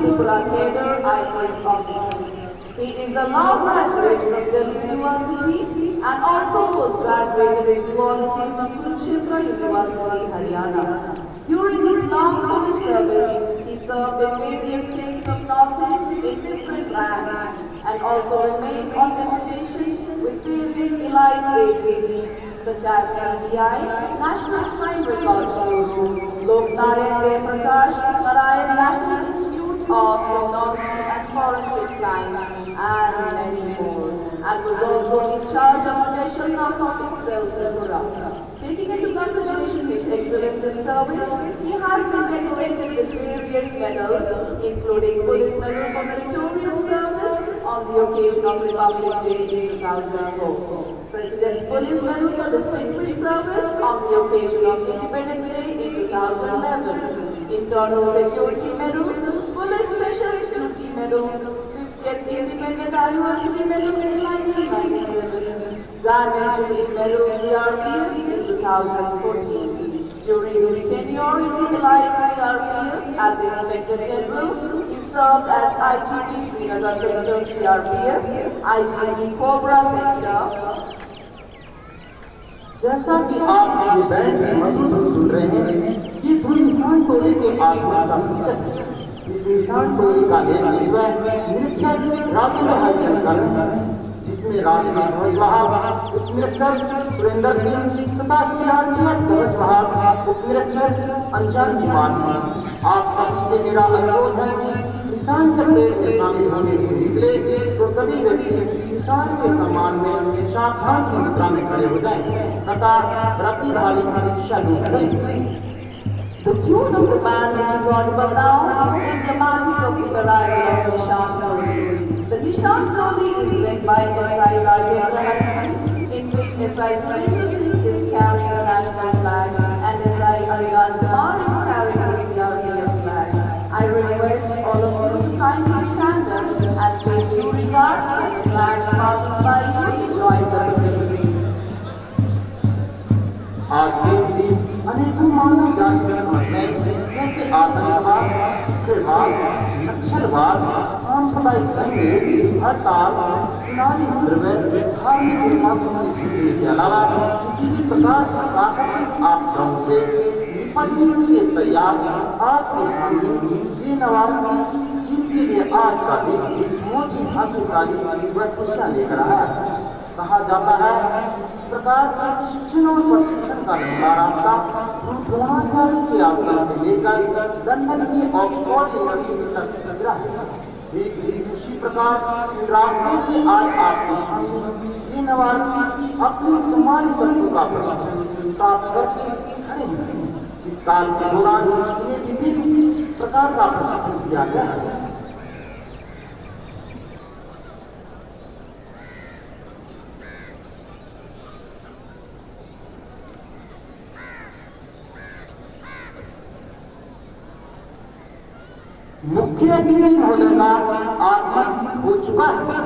Tripura cadre IPS officers. He is a law graduate from Delhi University and also postgraduated in zoology from Kurukshetra University, Haryana. During his long police service, he served in various states of Northeast in different ranks and also remained on deputation with various elite agencies such as CBI, National Crime Records Bureau, Lok Nayak Jayaprakash Narayan National Institute of Criminology and Forensic Science, and many more, and was also in charge of Special Narcotics Cell Tripura. Taking into consideration his excellence in service, he has been decorated with various medals, including Police Medal for Meritorious Service on the occasion of Republic Day in 2004. President's Police Medal for Distinguished Service on the occasion of Independence Day in 2011. Internal Security Medal, Police Special Duty Medal, 50th Independent Anniversary Medal in 1997, Diamond Jubilee Medal CRPF in 2014. During his tenure in the elite CRPF as Inspector General, he served as IGP Srinagar Sector CRPF, IGP Cobra Sector. जैसा कि आप ये band में मधुर धुन सुन रहे हैं, ये धुन निशान टोली के आगमन का सूचक है। इस निशान टोली का नेतृत्व निरीक्षक राजेंद्र हरिशंकर, जिसमें राष्ट्रीय ध्वजवाहक उप निरीक्षक सुरेंद्र सिंह तथा सीआरपीएफ ध्वजवाहक उप निरीक्षक अंजन कुमार हैं। आप सभी से मेरा अनुरोध है कि निशान से परेड में शामिल होने के निकले तो सभी व्यक्ति निशान के सम्मान में सावधान की मुद्रा में खड़े हो जाएं तथा प्रतिभागी की दीक्षा दूर करें। The tune of the band which is audible now is emblematic of the arrival of Nishan Stoli. The Nishan Stoli is led by SI Rajendra Harishan, in which SI Surendra Singh is carrying the national flag and SI Aryan Kumar is carrying the CRPF flag. I request all of you to kindly stand up and pay due regard when the flag passes by you to join the procession. आज देश में अनेकों मानव जातियों में जैसे आतंकवाद, उग्रवाद, नक्सलवाद, सांप्रदायिक दंगे, हड़ताल, चुनावी द्रव्य, धार्मिक उन्मादों की स्थिति के अलावा किसी भी प्रकार की प्राकृतिक आपदाओं से निपटने के तैयार आपके सामने ये नवासी जिनके लिए आज का दिन मोदी भाग्यशाली व खुशियाँ लेकर आया है। कहा जाता है कि जिस प्रकार शिक्षण और प्रशिक्षण का लंबा रास्ता द्रोणाचार्य के आश्रम से लेकर लंदन की ऑक्सफोर्ड यूनिवर्सिटी तक गिरा है, ठीक उसी प्रकार इन रास्तों से आज आपके सामने ये नवासी अपनी सम्मान शक्ति का प्रशिक्षण प्राप्त करके खड़े हैं। इस काल के दौरान इन्हें विभिन्न प्रकार का प्रशिक्षण दिया गया है। मुख्य अतिथि महोदय का आगमन हो चुका है।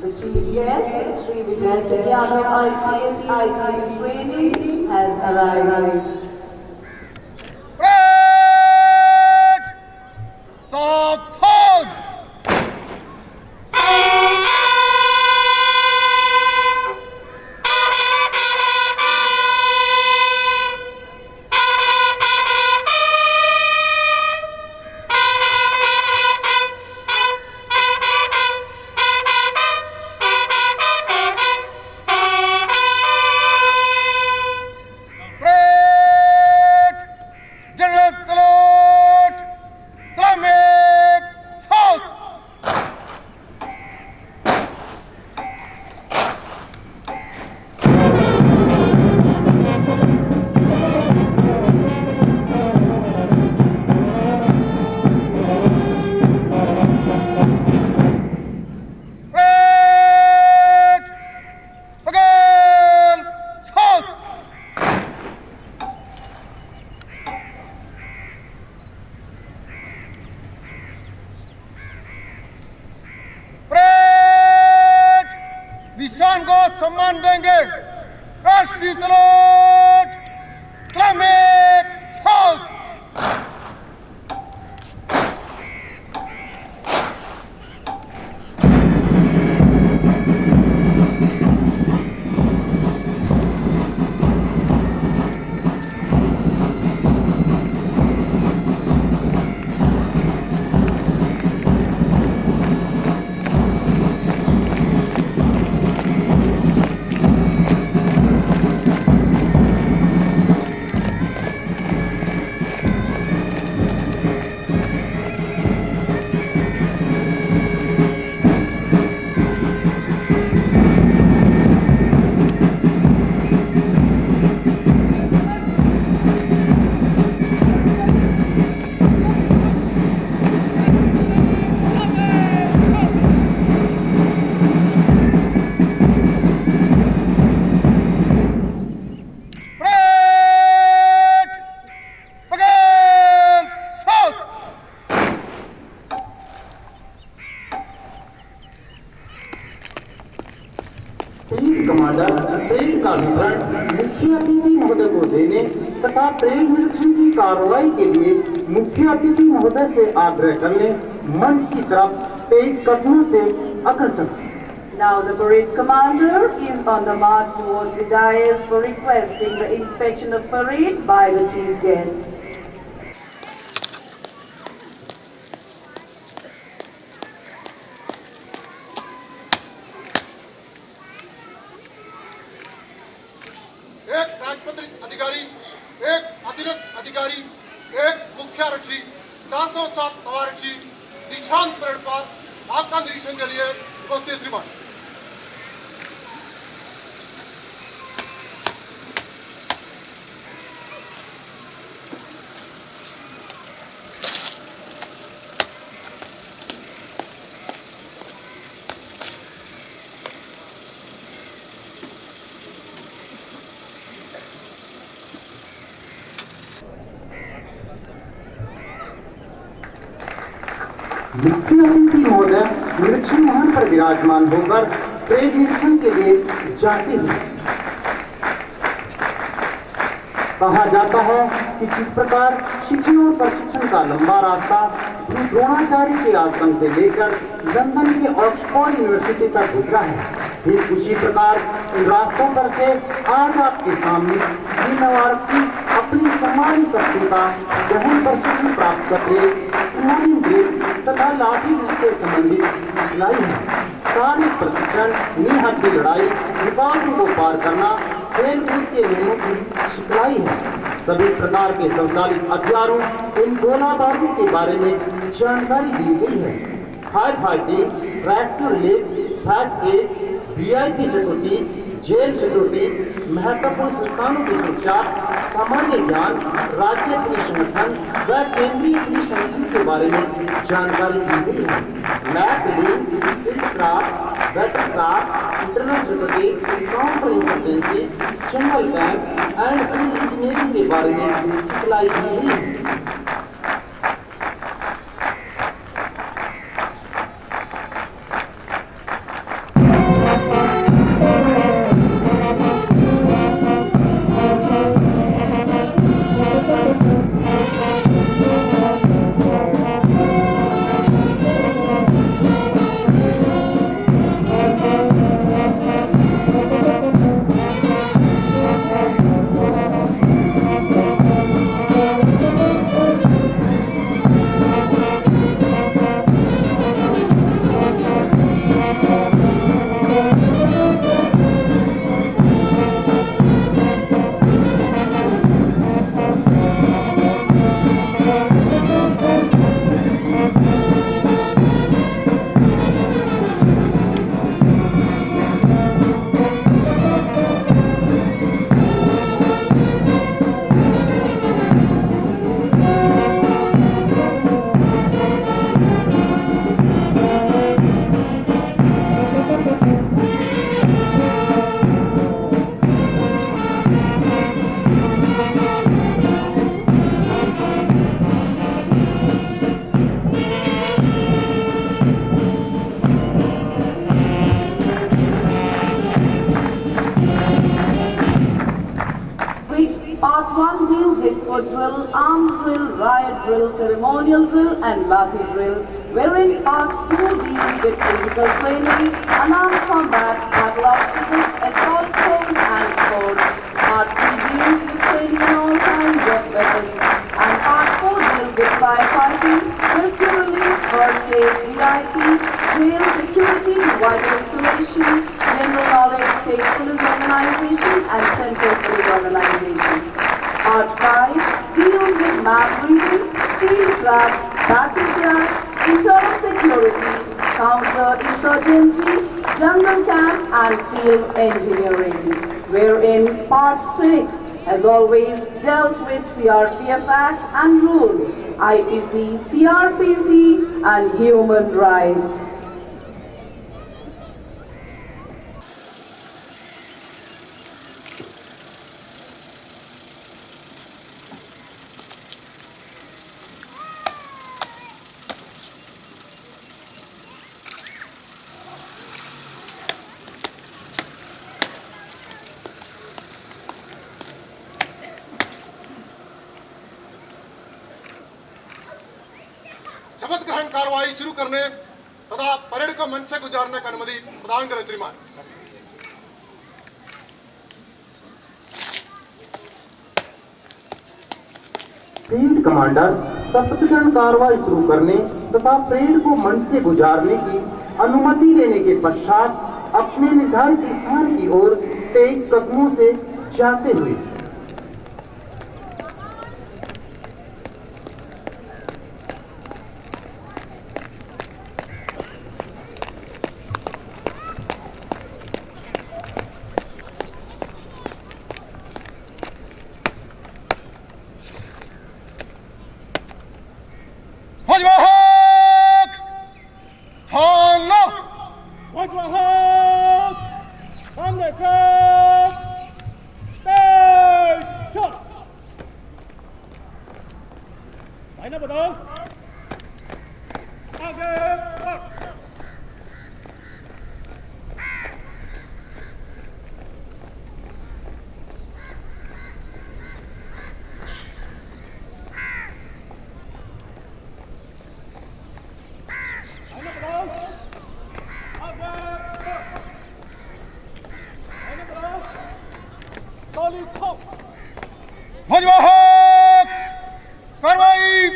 The chief guest, Sri Vijay Singh Yadav IPS IGP training has arrived. निशान को सम्मान देंगे। राष्ट्रीय सलूट, क्रमिक साउथ। ब्रिगेड कमांडर परेड का विवरण मुख्य अतिथि महोदय को देने तथा परेड निरीक्षण की कार्रवाई के लिए मुख्य अतिथि महोदय से आग्रह करने मंच की तरफ तेज कदमों से अग्रसर। Now the parade commander is on the march towards the dais for requesting the inspection of parade by the chief guest. एक राजपत्रित अधिकारी, एक अधीनस्थ अधिकारी, एक मुख्य आरक्षी, 407 आरक्षी दीक्षांत परेड पर आपका निरीक्षण के लिए उपस्थित श्रीमान। मुख्य अतिथि महोदय निरीक्षण वाहन पर विराजमान होकर परेड निरीक्षण के लिए जाते हैं। कहा जाता है कि जिस प्रकार शिक्षण और प्रशिक्षण का लंबा रास्ता द्रोणाचार्य के आश्रम से लेकर लंदन के ऑक्सफोर्ड यूनिवर्सिटी तक गुजरा है, ठीक उसी प्रकार इन रास्तों पर से आज आपके सामने ये नवारक्षी अपनी सामान्य शक्ति का गहन प्रशिक्षण प्राप्त करके स्मोकिंग ड्रिल तथा लाठी से संबंधित सिखलाई है। सारे प्रशिक्षण निहत की लड़ाई, रुकावटों को पार करना, खेल कूद के नियमों की सिखलाई है। सभी प्रकार के संचालित हथियारों इन गोला बारूद के बारे में जानकारी दी गई है। फायर फाइटिंग, रेस्क्यू रिलीफ, फैक्ट aid, VIP security, jail security, महत्वपूर्ण संस्थानों की सुरक्षा, सामान्य ज्ञान, राज्य पुलिस संगठन व केंद्रीय पुलिस संगठन के बारे में जानकारी दी गई है। Lab building, skillcraft, battlecraft, internal security, counter insurgency, jungle camp and engineering के बारे में सिखलाई दी गई है। Part 1 deals with foot drill, arms drill, riot drill, ceremonial drill and lathi drill, wherein Part 2 deals with physical training, unarmed combat, battle obstacles, assault forms and sports. Part 3 deals with training in all kinds of weapons, and Part 4 deals with firefighting, rescue relief, first aid, VIP, jail, security, vital installation, general knowledge, state police organization and central police organization. Part 5 deals with map reading, field craft, battlefield, internal security, counter-insurgency, jungle camp and field engineering, wherein Part 6 has always dealt with CRPF Act and rules, IPC, CRPC and human rights. शपथ ग्रहण कार्रवाई शुरू करने तथा parade को मंच से गुजारने का अनुमति प्रदान करें श्रीमान। फील्ड कमांडर शपथ ग्रहण कार्रवाई शुरू करने तथा परेड को मंच से गुजारने की अनुमति लेने के पश्चात अपने निर्धारित स्थान की ओर तेज कदमों से जाते हुए ध्वजवाहक कार्रवाई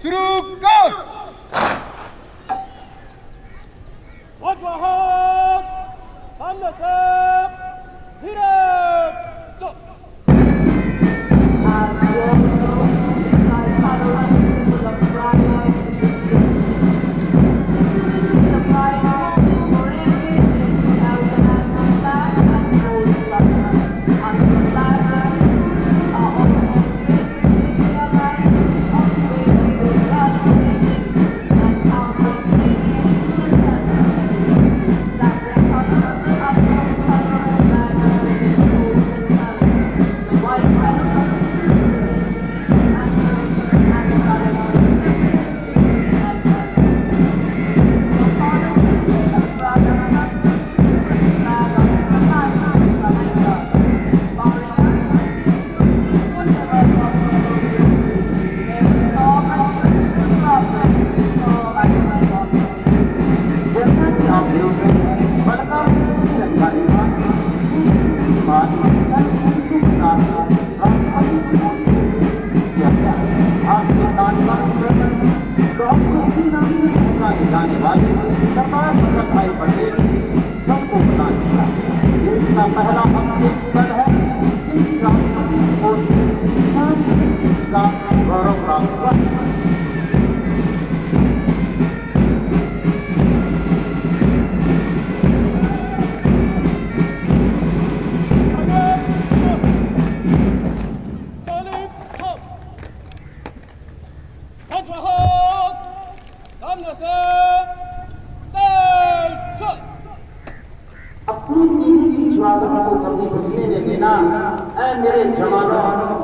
शुरू कर। ध्वजवाहक सामने से धीरे चल। पहला पल है गौरव प्राप्त हुआ। ऐ मेरे जवानों,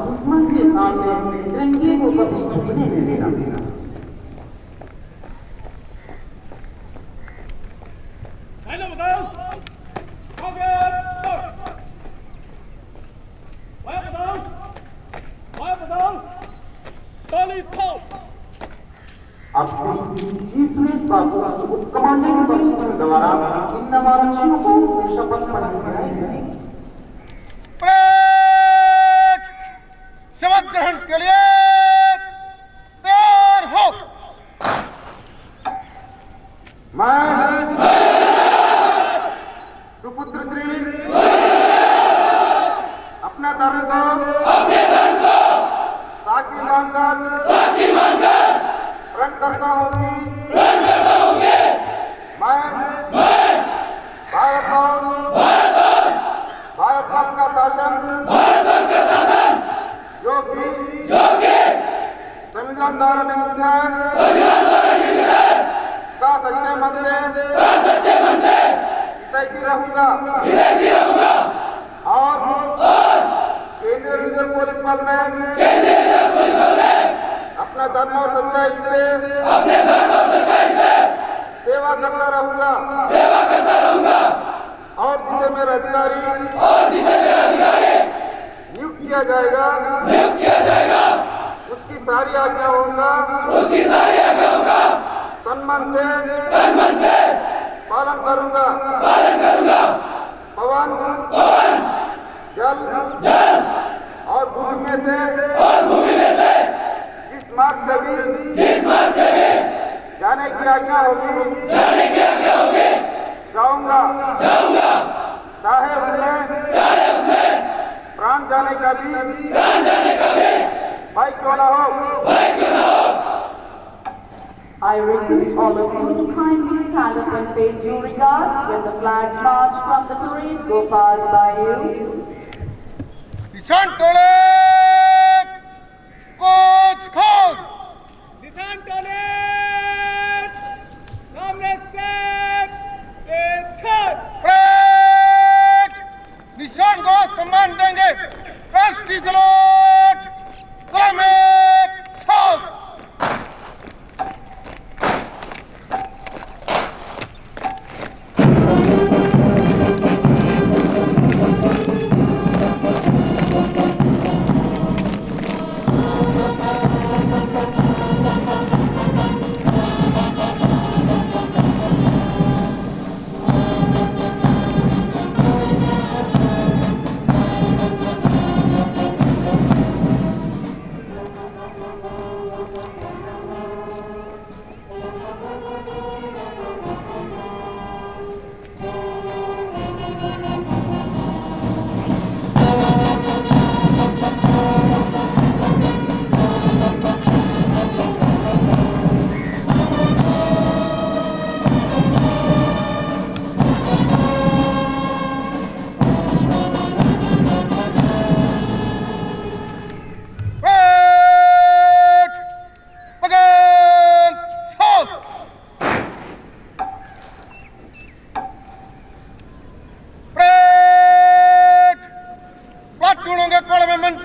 दुश्मन के सामने तिरंगे को कभी झुकने नहीं देना। अब कमांडेंट प्रशिक्षण द्वारा इन नवारक्षियों को शपथ पढ़ाई जाएगी। शपथ ग्रहण के लिए तैयार हो। मैं सुपुत्र श्री अपना धर्म को साक्षी मानकर प्रण करता हूँ कि मैं भारत वर्ष का शासन जो कि संविधान द्वारा निर्मित है का सच्चे मन से हितैषी रहूंगा और केंद्रीय रिजर्व पुलिस बल में अपना धर्म और सच्चाई से सेवा करता रहूंगा और जिसे मेरा अधिकारी नियुक्त किया जाएगा उसकी सारी आज्ञाओं का तन मन से पालन करूंगा पवन जल और भूमि में से जिस मार्ग से भी जाने की आज्ञा होगी जाऊंगा चाहे उसमें प्राण जाने का भी भाई क्यों ना हो। I request all of you to kindly stand up and pay due regards when the flags march from the parade go past by you. निशान टोले कोच खोज निशान टोले सामने से ब्रेक निशान को सम्मान देंगे राष्ट्रीय सलूट सलामी साफ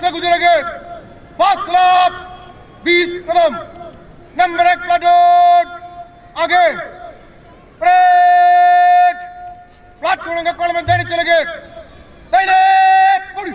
से गुजरेंगे फासला 20 कदम नंबर 1 प्लाटून आगे ब्रेक प्लाटून के कोण में देने चलेंगे दाहिने मुड़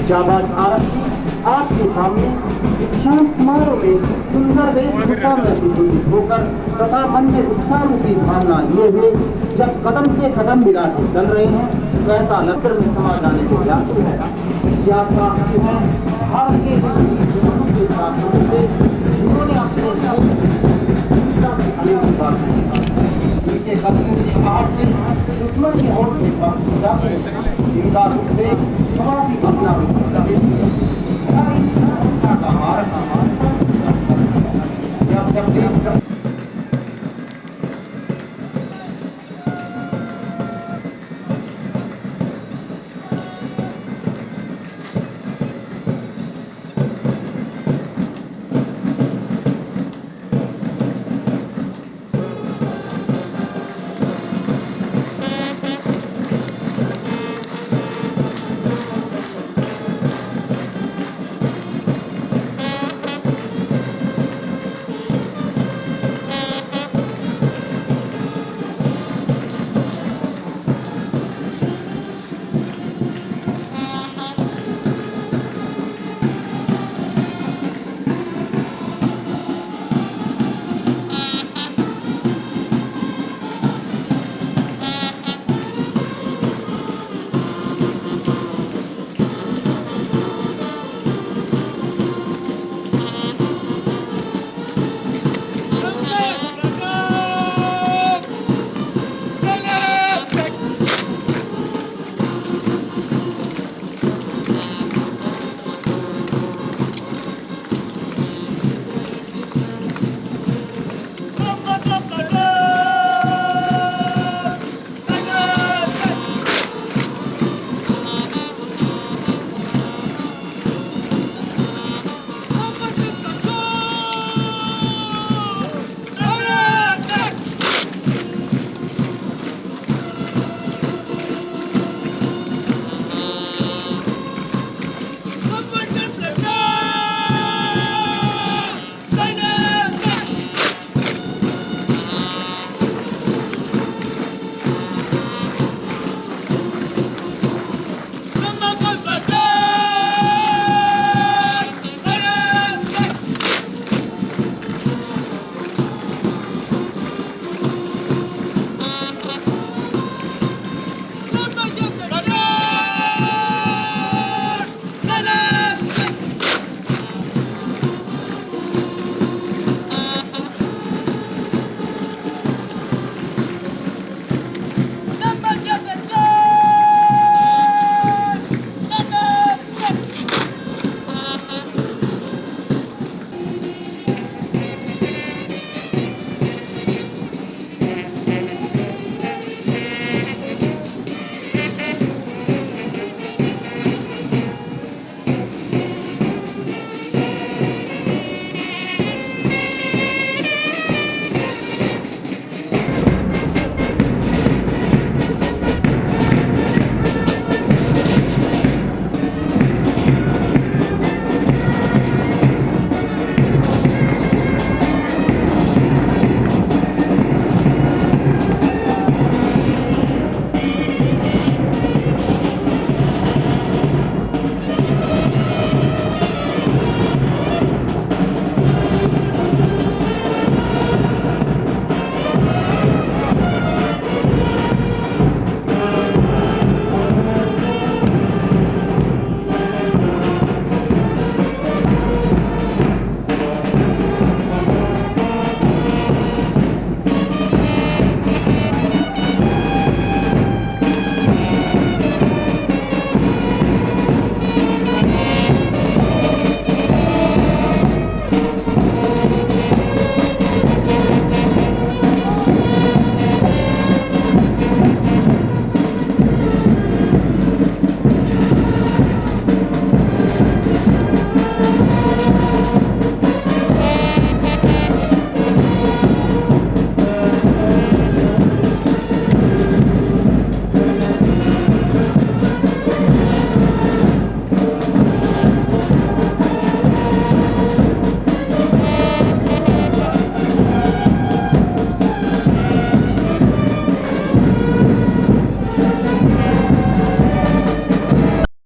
जाबाज आरक्षी आपके सामने दीक्षांत समारोह में सुंदर वेशभूषा में विभूषित होकर तथा मन में उत्साह रूपी भावना लिए हुए जब कदम से कदम मिला के चल रहे हैं तो ऐसा लश्कर में समा जाने को व्याकुल है। क्या साथी हैं भारत के जवानों के साथ से उन्होंने अपने उनके कदमों की आहट से दुश्मन की होड़ से इनका रूप देख अपना